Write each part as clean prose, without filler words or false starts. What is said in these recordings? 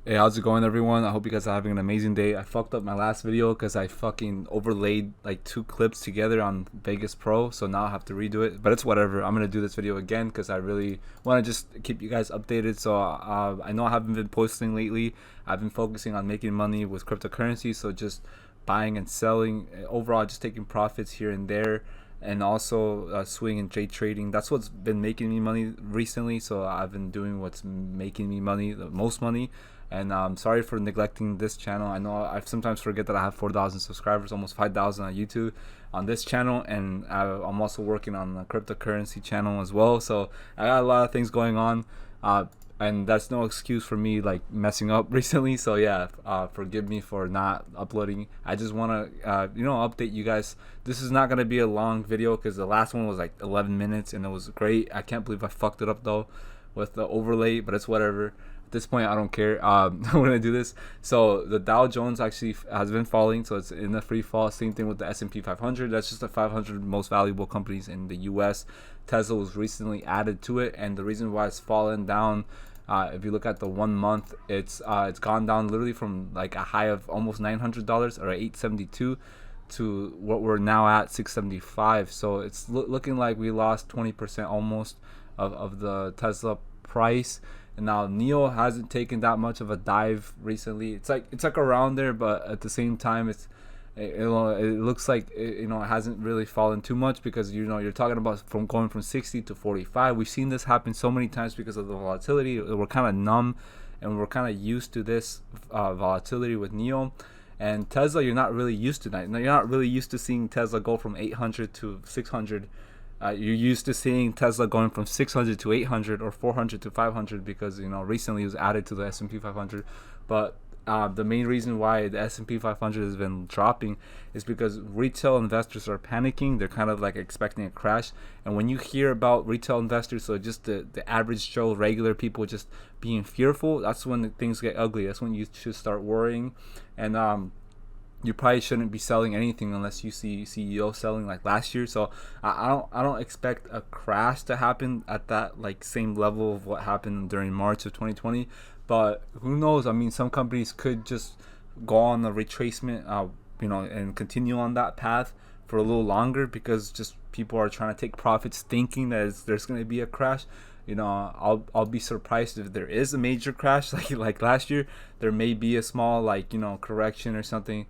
Hey, how's it going, everyone? I hope you guys are having an amazing day. I fucked up my last video because I fucking overlaid like two clips together on Vegas Pro, so now I have to redo it. But it's whatever. I'm gonna do this video again because I really want to just keep you guys updated. So I know I haven't been posting lately. I've been focusing on making money with cryptocurrency, so just buying and selling. Overall, just taking profits here and there, and also swing and day trading. That's what's been making me money recently. So I've been doing what's making me money, the most money. And sorry for neglecting this channel. I know I sometimes forget that I have 4,000 subscribers, almost 5,000 on YouTube on this channel, and I'm also working on the cryptocurrency channel as well. So I got a lot of things going on, and that's no excuse for me like messing up recently. So yeah, forgive me for not uploading. I just want to update you guys. This is not gonna be a long video because the last one was like 11 minutes and it was great. I can't believe I fucked it up though with the overlay, but it's whatever. This point I don't care. I'm gonna do this. So the Dow Jones actually has been falling, so it's in a free fall. Same thing with the S&P 500. That's just the 500 most valuable companies in the US. Tesla was recently added to it, and the reason why it's fallen down, if you look at the 1 month, it's gone down literally from like a high of almost $900 or 872 to what we're now at 675. So it's looking like we lost 20% almost of the Tesla price. And now NIO hasn't taken that much of a dive recently. It's like around there, but at the same time, it looks like it hasn't really fallen too much because you're talking about from going from 60 to 45. We've seen this happen so many times because of the volatility. We're kind of numb, and we're kind of used to this volatility with NIO. And Tesla, you're not really used to that. You're not really used to seeing Tesla go from 800 to 600. You're used to seeing Tesla going from 600 to 800 or 400 to 500 because recently it was added to the S&P 500. But the main reason why the S&P 500 has been dropping is because retail investors are panicking. They're kind of like expecting a crash. And when you hear about retail investors, so just the average Joe, regular people just being fearful, that's when things get ugly. That's when you should start worrying. And you probably shouldn't be selling anything unless you see CEO selling like last year. So I don't expect a crash to happen at that like same level of what happened during March of 2020. But who knows? I mean, some companies could just go on the retracement, and continue on that path for a little longer because just people are trying to take profits, thinking that there's going to be a crash. I'll be surprised if there is a major crash like last year. There may be a small correction or something,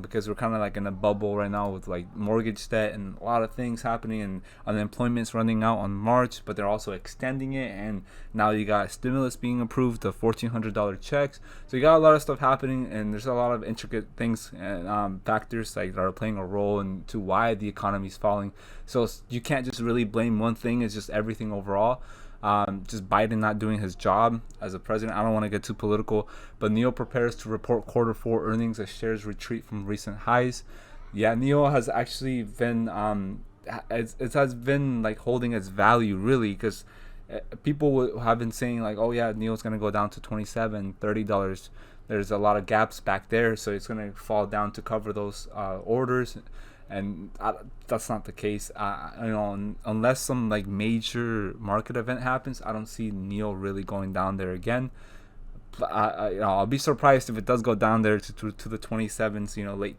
because we're kind of like in a bubble right now with like mortgage debt and a lot of things happening, and unemployment's running out on March, but they're also extending it, and now you got stimulus being approved, the $1,400 checks. So you got a lot of stuff happening, and there's a lot of intricate things and factors like that are playing a role into why the economy is falling. So you can't just really blame one thing. It's just everything overall. Just Biden not doing his job as a president. I don't want to get too political, but NIO prepares to report quarter four earnings as shares retreat from recent highs. Yeah, NIO has actually been it has been like holding its value really because people have been saying like, oh yeah, NIO's gonna go down to $27-$30. There's a lot of gaps back there, so it's gonna fall down to cover those orders. And that's not the case. Unless some like major market event happens, I don't see NIO really going down there again. I'll be surprised if it does go down there to the 27s, late,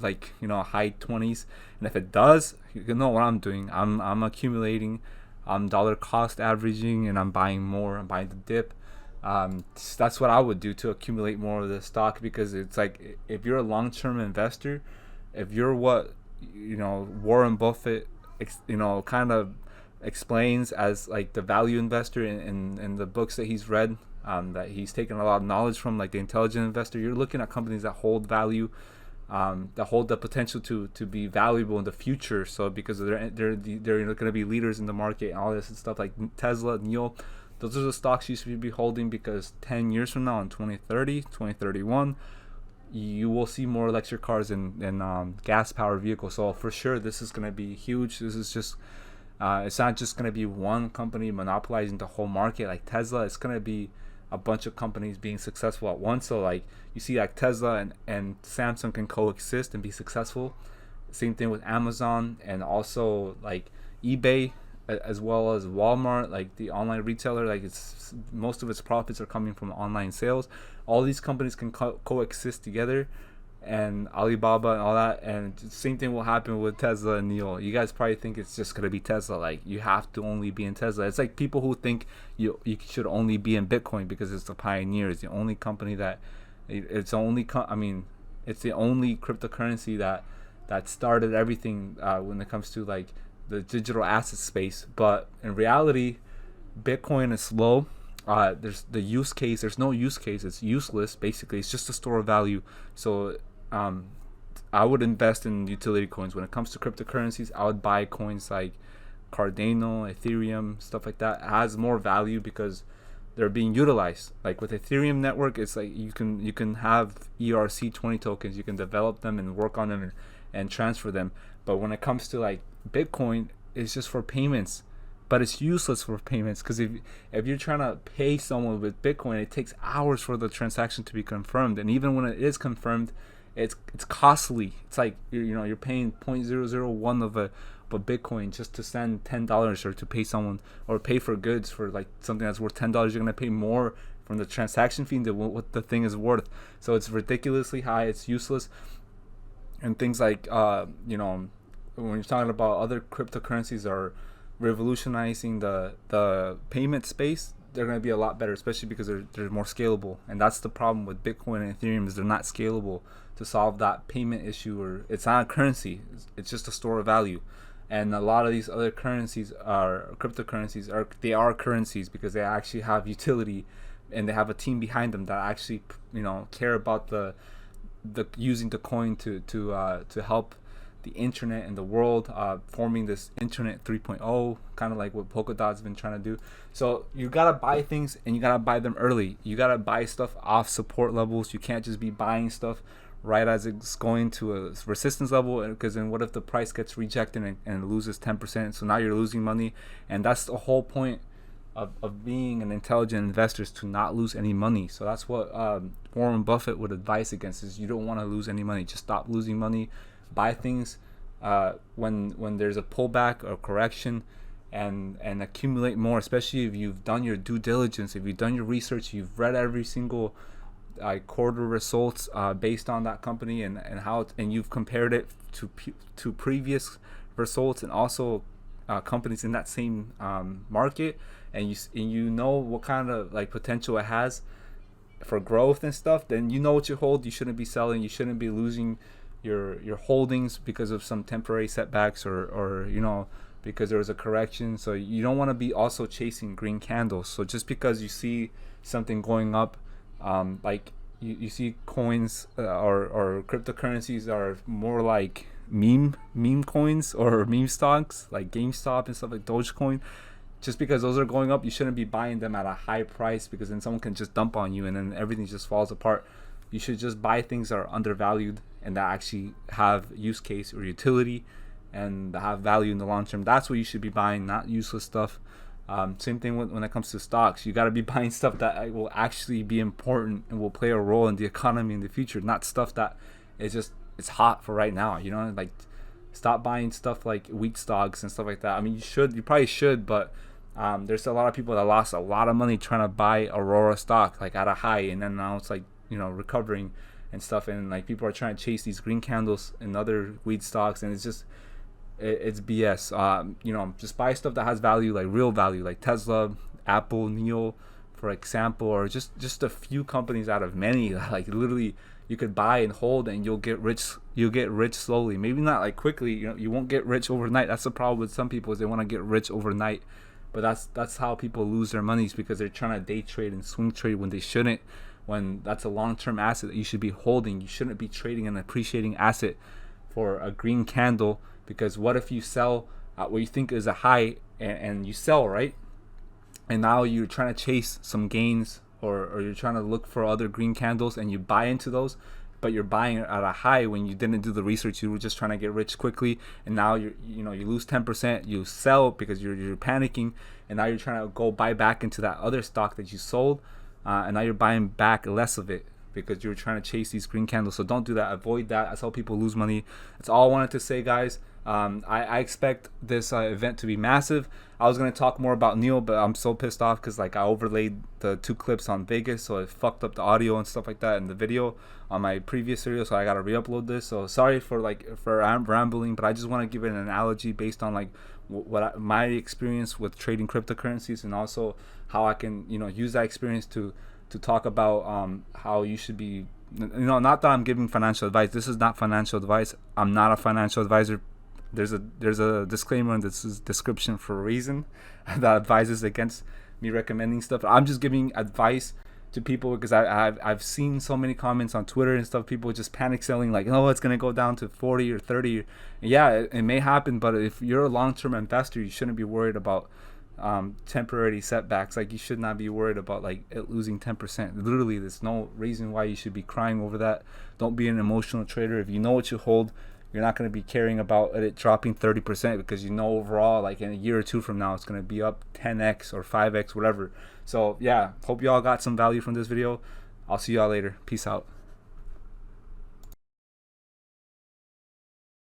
like high 20s. And if it does, you know what I'm doing. I'm accumulating, I'm dollar cost averaging, and I'm buying more. I'm buying the dip. That's what I would do to accumulate more of the stock, because it's like if you're a long-term investor, if you're what Warren Buffett kind of explains as like the value investor in the books that he's read, that he's taken a lot of knowledge from, like the intelligent investor. You're looking at companies that hold value, that hold the potential to be valuable in the future. So because they're going to be leaders in the market and all this and stuff, like Tesla, NIO, those are the stocks you should be holding, because 10 years from now in 2030, 2031, you will see more electric cars and gas powered vehicles. So for sure this is going to be huge. This is just it's not just going to be one company monopolizing the whole market like Tesla. It's going to be a bunch of companies being successful at once. So like you see like Tesla and Samsung can coexist and be successful. Same thing with Amazon, and also like eBay as well as Walmart, like the online retailer, like it's most of its profits are coming from online sales. All these companies can coexist together, and Alibaba and all that. And the same thing will happen with Tesla and NIO. You guys probably think it's just gonna be Tesla. Like you have to only be in Tesla. It's like people who think you should only be in Bitcoin because it's the pioneer. It's the only company that it's the only I mean, it's the only cryptocurrency that started everything when it comes to like the digital asset space. But in reality, Bitcoin is slow. There's the use case. There's no use case. It's useless. Basically, it's just a store of value. So I would invest in utility coins. When it comes to cryptocurrencies, I would buy coins like Cardano, Ethereum, stuff like that. It has more value because they're being utilized. Like with Ethereum network, it's like you can have ERC20 tokens. You can develop them and work on them and transfer them. But when it comes to like Bitcoin, it's just for payments. But it's useless for payments because if you're trying to pay someone with Bitcoin, it takes hours for the transaction to be confirmed, and even when it is confirmed, it's costly. It's like you're paying 0.001 of a Bitcoin just to send $10 or to pay someone or pay for goods for like something that's worth $10. You're gonna pay more from the transaction fee than what the thing is worth. So it's ridiculously high. It's useless, and things like when you're talking about other cryptocurrencies are revolutionizing the payment space, they're going to be a lot better, especially because they're more scalable. And that's the problem with Bitcoin and Ethereum, is they're not scalable to solve that payment issue. Or it's not a currency, it's just a store of value. And a lot of these other currencies are cryptocurrencies, are currencies because they actually have utility and they have a team behind them that actually care about the using the coin to help the internet and the world, forming this internet 3.0, kind of like what Polkadot's been trying to do. So you gotta buy things, and you gotta buy them early. You gotta buy stuff off support levels. You can't just be buying stuff right as it's going to a resistance level, because then what if the price gets rejected and loses 10%? So now you're losing money, and that's the whole point of being an intelligent investor, is to not lose any money. So that's what Warren Buffett would advise against, is you don't want to lose any money. Just stop losing money. Buy things when there's a pullback or correction, and accumulate more, especially if you've done your due diligence, if you've done your research, you've read every single quarter results based on that company and how and you've compared it to previous results and also companies in that same market, and you know what kind of like potential it has for growth and stuff. Then you know what you hold. You shouldn't be selling. You shouldn't be losing your holdings because of some temporary setbacks or because there was a correction. So you don't want to be also chasing green candles. So just because you see something going up, like you see coins or cryptocurrencies are more like meme coins or meme stocks like GameStop and stuff like Dogecoin. Just because those are going up, you shouldn't be buying them at a high price, because then someone can just dump on you and then everything just falls apart. You should just buy things that are undervalued and that actually have use case or utility and that have value in the long term. That's what you should be buying, not useless stuff. Same thing when it comes to stocks. You got to be buying stuff that will actually be important and will play a role in the economy in the future, not stuff that is just it's hot for right now. Like stop buying stuff like weak stocks and stuff like that. I mean, you probably should, but there's a lot of people that lost a lot of money trying to buy Aurora stock like at a high, and then now it's like recovering and stuff, and like people are trying to chase these green candles and other weed stocks, and it's BS. Just buy stuff that has value, like real value, like Tesla, Apple, NIO, for example, or just a few companies out of many. Like literally, you could buy and hold, and you'll get rich. You'll get rich slowly. Maybe not like quickly. You won't get rich overnight. That's the problem with some people, is they want to get rich overnight. But that's how people lose their monies, because they're trying to day trade and swing trade when they shouldn't. When that's a long-term asset that you should be holding. You shouldn't be trading an appreciating asset for a green candle, because what if you sell at what you think is a high and you sell, right? And now you're trying to chase some gains, or you're trying to look for other green candles and you buy into those, but you're buying at a high when you didn't do the research. You were just trying to get rich quickly, and now you lose 10%. You sell because you're panicking, and now you're trying to go buy back into that other stock that you sold. And now you're buying back less of it because you're trying to chase these green candles. So don't do that. Avoid that. That's how people lose money. That's all I wanted to say, guys. I expect this event to be massive. I was gonna talk more about NIO, but I'm so pissed off because like I overlaid the 2 clips on Vegas, so it fucked up the audio and stuff like that in the video on my previous video. So I gotta re-upload this. So sorry for rambling, but I just want to give it an analogy based on like my experience with trading cryptocurrencies, and also how I can use that experience to talk about how you should be. Not that I'm giving financial advice. This is not financial advice. I'm not a financial advisor. There's a disclaimer in this description for a reason that advises against me recommending stuff. I'm just giving advice to people because I've seen so many comments on Twitter and stuff. People just panic selling like, oh, it's gonna go down to 40 or 30. Yeah, it may happen, but if you're a long-term investor, you shouldn't be worried about temporary setbacks. Like, you should not be worried about like it losing 10%. Literally, there's no reason why you should be crying over that. Don't be an emotional trader. If you know what you hold, you're not going to be caring about it dropping 30%, because overall, like in a year or two from now, it's going to be up 10x or 5x, whatever. So yeah, hope y'all got some value from this video. I'll see y'all later. Peace out.